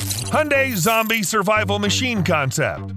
Hyundai Zombie Survival Machine Concept.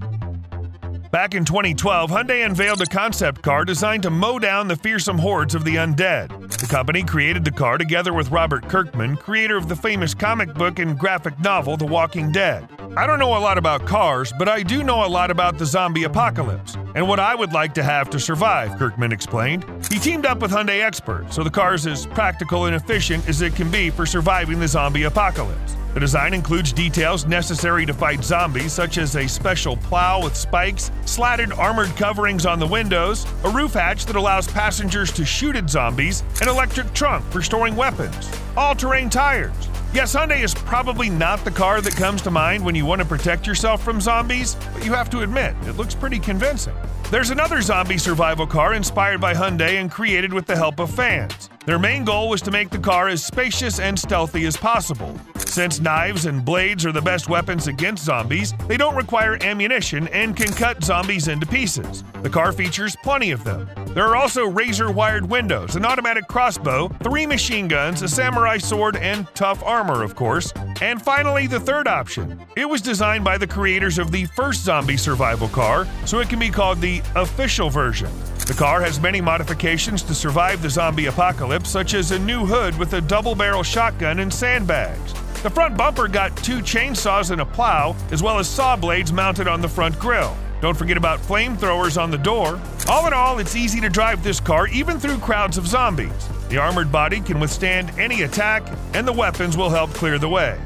Back in 2012, Hyundai unveiled a concept car designed to mow down the fearsome hordes of the undead. The company created the car together with Robert Kirkman, creator of the famous comic book and graphic novel The Walking Dead. I don't know a lot about cars, but I do know a lot about the zombie apocalypse, and what I would like to have to survive, Kirkman explained. He teamed up with Hyundai experts, so the car is as practical and efficient as it can be for surviving the zombie apocalypse. The design includes details necessary to fight zombies, such as a special plow with spikes, slatted armored coverings on the windows, a roof hatch that allows passengers to shoot at zombies, an electric trunk for storing weapons, all-terrain tires. Yes, Hyundai is probably not the car that comes to mind when you want to protect yourself from zombies, but you have to admit, it looks pretty convincing. There's another zombie survival car inspired by Hyundai and created with the help of fans. Their main goal was to make the car as spacious and stealthy as possible. Since knives and blades are the best weapons against zombies, they don't require ammunition and can cut zombies into pieces. The car features plenty of them. There are also razor-wired windows, an automatic crossbow, 3 machine guns, a samurai sword, and tough armor, of course. And finally, the third option. It was designed by the creators of the first zombie survival car, so it can be called the official version. The car has many modifications to survive the zombie apocalypse, such as a new hood with a double-barrel shotgun and sandbags. The front bumper got 2 chainsaws and a plow, as well as saw blades mounted on the front grille. Don't forget about flamethrowers on the door. All in all, it's easy to drive this car even through crowds of zombies. The armored body can withstand any attack, and the weapons will help clear the way.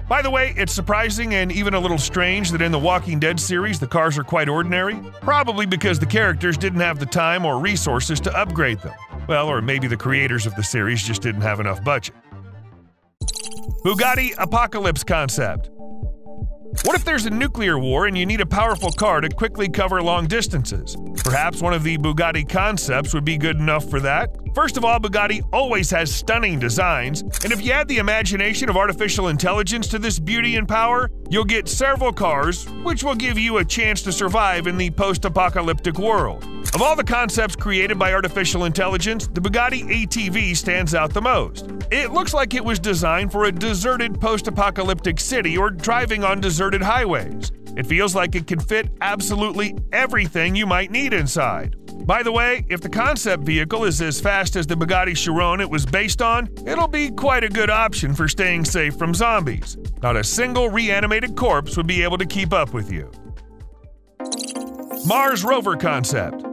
By the way, it's surprising and even a little strange that in the Walking Dead series the cars are quite ordinary, probably because the characters didn't have the time or resources to upgrade them. Well, or maybe the creators of the series just didn't have enough budget. Bugatti Apocalypse Concept. What if there's a nuclear war and you need a powerful car to quickly cover long distances? Perhaps one of the Bugatti concepts would be good enough for that. First of all, Bugatti always has stunning designs, and if you add the imagination of artificial intelligence to this beauty and power, you'll get several cars, which will give you a chance to survive in the post-apocalyptic world. Of all the concepts created by artificial intelligence, the Bugatti ATV stands out the most. It looks like it was designed for a deserted post-apocalyptic city or driving on deserted highways. It feels like it can fit absolutely everything you might need inside. By the way, if the concept vehicle is as fast as the Bugatti Chiron it was based on, it'll be quite a good option for staying safe from zombies. Not a single reanimated corpse would be able to keep up with you. Mars Rover Concept.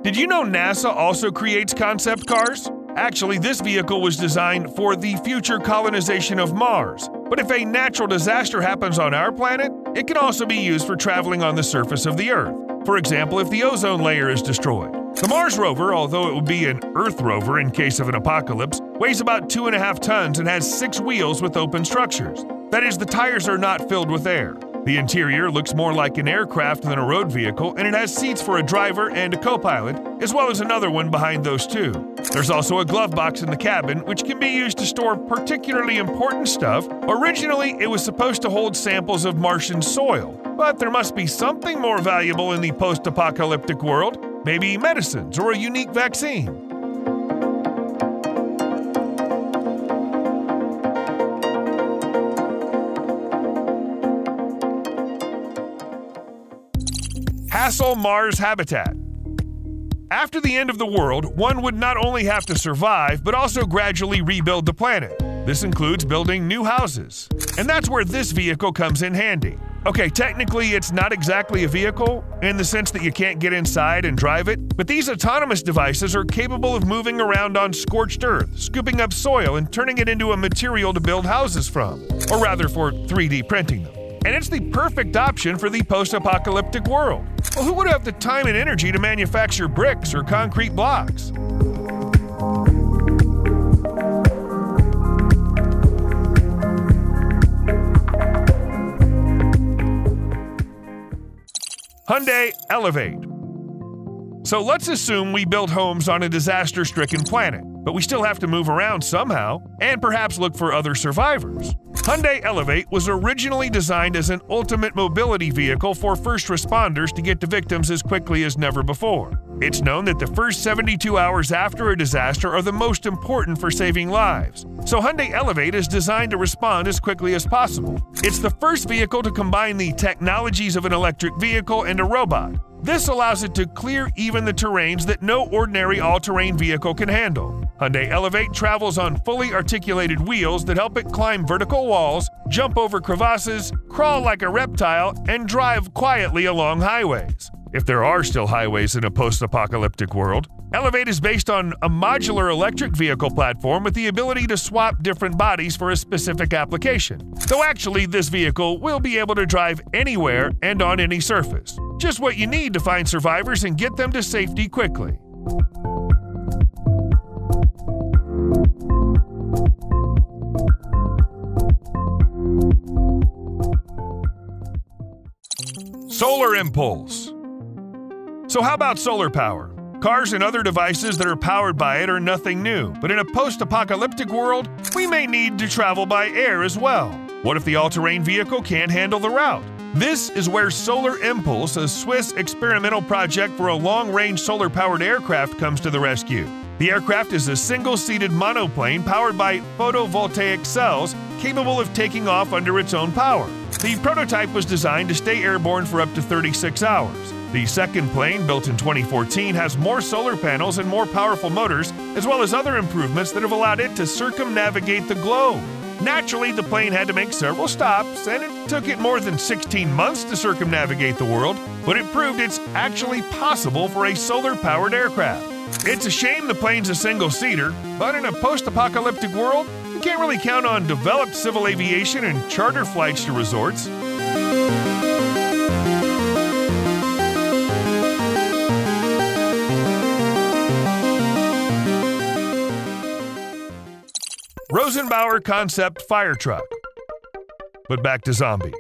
Did you know NASA also creates concept cars? Actually, this vehicle was designed for the future colonization of Mars. But if a natural disaster happens on our planet, it can also be used for traveling on the surface of the Earth. For example, if the ozone layer is destroyed. The Mars rover, although it would be an Earth rover in case of an apocalypse, weighs about 2.5 tons and has 6 wheels with open structures. That is, the tires are not filled with air. The interior looks more like an aircraft than a road vehicle, and it has seats for a driver and a co-pilot, as well as another one behind those two. There's also a glove box in the cabin, which can be used to store particularly important stuff. Originally, it was supposed to hold samples of Martian soil, but there must be something more valuable in the post-apocalyptic world, maybe medicines or a unique vaccine. HASSELL Mars Habitat. After the end of the world, one would not only have to survive, but also gradually rebuild the planet. This includes building new houses. And that's where this vehicle comes in handy. Okay, technically it's not exactly a vehicle, in the sense that you can't get inside and drive it, but these autonomous devices are capable of moving around on scorched earth, scooping up soil and turning it into a material to build houses from, or rather for 3D printing them. And it's the perfect option for the post-apocalyptic world. Well, who would have the time and energy to manufacture bricks or concrete blocks? Hyundai Elevate. So let's assume we build homes on a disaster-stricken planet. but we still have to move around somehow and perhaps look for other survivors. Hyundai Elevate was originally designed as an ultimate mobility vehicle for first responders to get to victims as quickly as never before. It's known that the first 72 hours after a disaster are the most important for saving lives, so Hyundai Elevate is designed to respond as quickly as possible. It's the first vehicle to combine the technologies of an electric vehicle and a robot. This allows it to clear even the terrains that no ordinary all-terrain vehicle can handle. Hyundai Elevate travels on fully articulated wheels that help it climb vertical walls, jump over crevasses, crawl like a reptile, and drive quietly along highways. If there are still highways in a post-apocalyptic world, Elevate is based on a modular electric vehicle platform with the ability to swap different bodies for a specific application. Though actually, this vehicle will be able to drive anywhere and on any surface. Just what you need to find survivors and get them to safety quickly. Solar impulse. So how about solar power? Cars and other devices that are powered by it are nothing new, but in a post-apocalyptic world, we may need to travel by air as well. What if the all-terrain vehicle can't handle the route? This is where Solar Impulse, a Swiss experimental project for a long-range solar-powered aircraft, comes to the rescue. The aircraft is a single-seated monoplane powered by photovoltaic cells capable of taking off under its own power. The prototype was designed to stay airborne for up to 36 hours. The second plane, built in 2014, has more solar panels and more powerful motors, as well as other improvements that have allowed it to circumnavigate the globe. Naturally, the plane had to make several stops, and it took it more than 16 months to circumnavigate the world, but it proved it's actually possible for a solar-powered aircraft. It's a shame the plane's a single-seater, but in a post-apocalyptic world, you can't really count on developed civil aviation and charter flights to resorts. Rosenbauer concept fire truck. But back to zombies.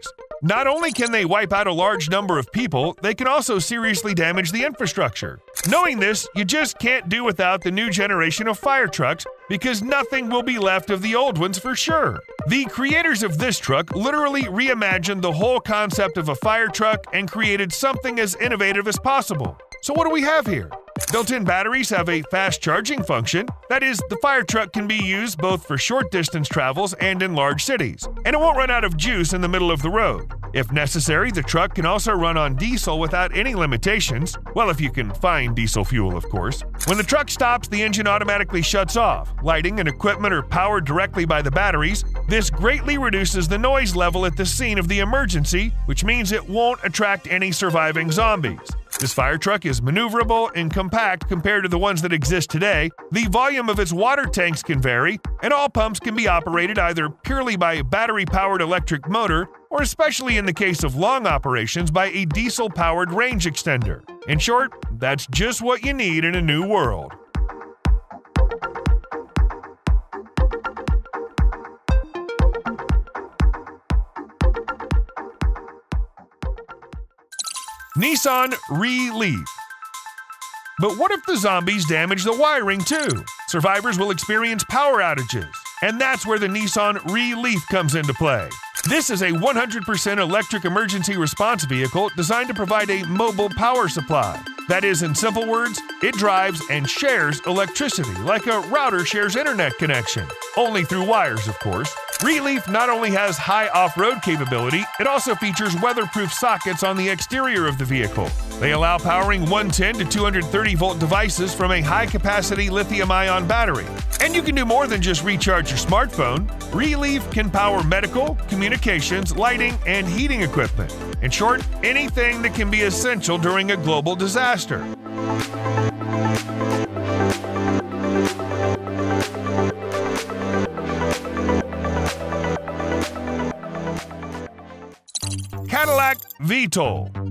Not only can they wipe out a large number of people, they can also seriously damage the infrastructure. Knowing this, you just can't do without the new generation of fire trucks because nothing will be left of the old ones for sure. The creators of this truck literally reimagined the whole concept of a fire truck and created something as innovative as possible. So what do we have here? Built-in batteries have a fast charging function. That is, the fire truck can be used both for short-distance travels and in large cities, and it won't run out of juice in the middle of the road. If necessary, the truck can also run on diesel without any limitations, well, if you can find diesel fuel, of course. When the truck stops, the engine automatically shuts off. Lighting and equipment are powered directly by the batteries. This greatly reduces the noise level at the scene of the emergency, which means it won't attract any surviving zombies. This fire truck is maneuverable and compact compared to the ones that exist today. The volume of its water tanks can vary, and all pumps can be operated either purely by a battery-powered electric motor or, especially in the case of long operations, by a diesel-powered range extender. In short, that's just what you need in a new world. Nissan RE-LEAF. But what if the zombies damage the wiring too? Survivors will experience power outages, and that's where the Nissan RE-LEAF comes into play. This is a 100% electric emergency response vehicle designed to provide a mobile power supply. That is, in simple words, it drives and shares electricity like a router shares internet connection. Only through wires, of course. RE-LEAF not only has high off-road capability, it also features weatherproof sockets on the exterior of the vehicle. They allow powering 110 to 230-volt devices from a high-capacity lithium-ion battery. And you can do more than just recharge your smartphone. RE-LEAF can power medical, communications, lighting, and heating equipment. In short, anything that can be essential during a global disaster. Cadillac VTOL.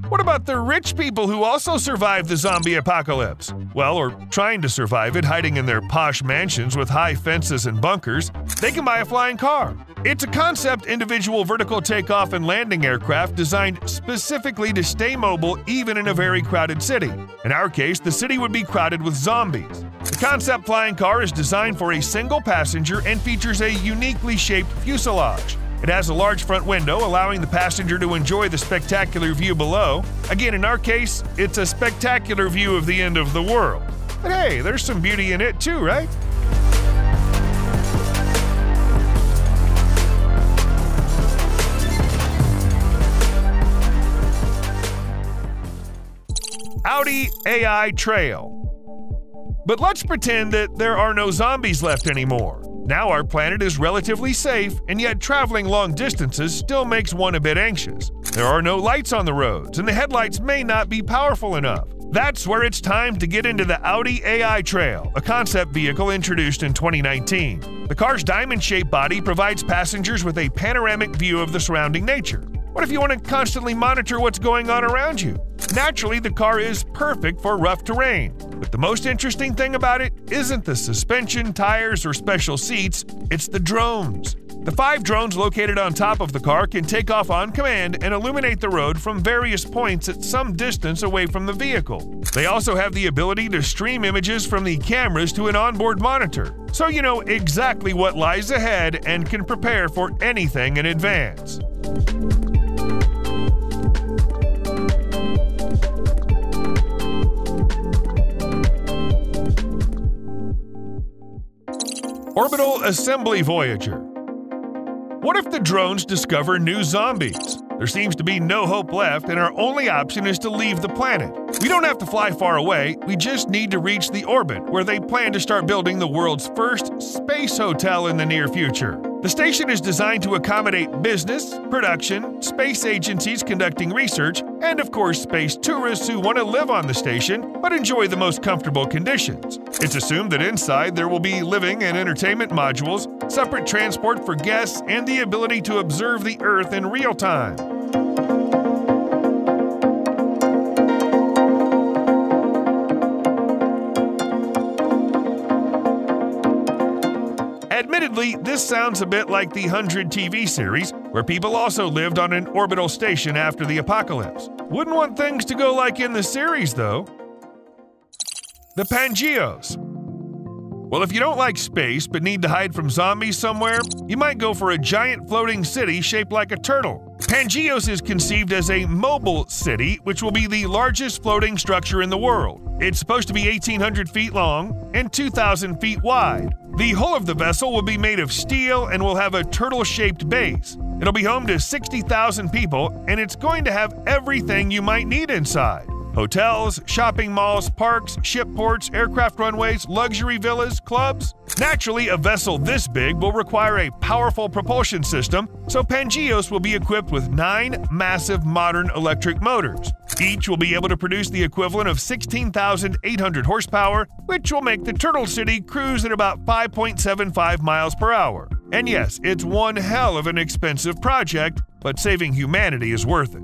What about the rich people who also survived the zombie apocalypse? Well, or trying to survive it, hiding in their posh mansions with high fences and bunkers. They can buy a flying car. It's a concept individual vertical takeoff and landing aircraft designed specifically to stay mobile even in a very crowded city. In our case, the city would be crowded with zombies. The concept flying car is designed for a single passenger and features a uniquely shaped fuselage. It has a large front window, allowing the passenger to enjoy the spectacular view below. Again, in our case, it's a spectacular view of the end of the world. But hey, there's some beauty in it too, right? Audi AI Trail. But let's pretend that there are no zombies left anymore. Now our planet is relatively safe, and yet traveling long distances still makes one a bit anxious. There are no lights on the roads, and the headlights may not be powerful enough. That's where it's time to get into the Audi AI Trail, a concept vehicle introduced in 2019. The car's diamond-shaped body provides passengers with a panoramic view of the surrounding nature. What if you want to constantly monitor what's going on around you? Naturally, the car is perfect for rough terrain. But the most interesting thing about it isn't the suspension, tires, or special seats, it's the drones. The 5 drones located on top of the car can take off on command and illuminate the road from various points at some distance away from the vehicle. They also have the ability to stream images from the cameras to an onboard monitor, so you know exactly what lies ahead and can prepare for anything in advance. Orbital Assembly Voyager. What if the drones discover new zombies? There seems to be no hope left, and our only option is to leave the planet. We don't have to fly far away, we just need to reach the orbit, where they plan to start building the world's first space hotel in the near future. The station is designed to accommodate business, production, space agencies conducting research, and of course space tourists who want to live on the station but enjoy the most comfortable conditions. It's assumed that inside there will be living and entertainment modules, separate transport for guests, and the ability to observe the Earth in real time. Admittedly, this sounds a bit like the 100 TV series, where people also lived on an orbital station after the apocalypse. Wouldn't want things to go like in the series, though. The Pangeos. Well, if you don't like space but need to hide from zombies somewhere, you might go for a giant floating city shaped like a turtle. Pangeos is conceived as a mobile city, which will be the largest floating structure in the world. It's supposed to be 1,800 feet long and 2,000 feet wide. The hull of the vessel will be made of steel and will have a turtle-shaped base. It'll be home to 60,000 people, and it's going to have everything you might need inside. Hotels, shopping malls, parks, ship ports, aircraft runways, luxury villas, clubs. Naturally, a vessel this big will require a powerful propulsion system, so Pangeos will be equipped with 9 massive modern electric motors. Each will be able to produce the equivalent of 16,800 horsepower, which will make the Turtle City cruise at about 5.75 miles per hour. And yes, it's one hell of an expensive project, but saving humanity is worth it.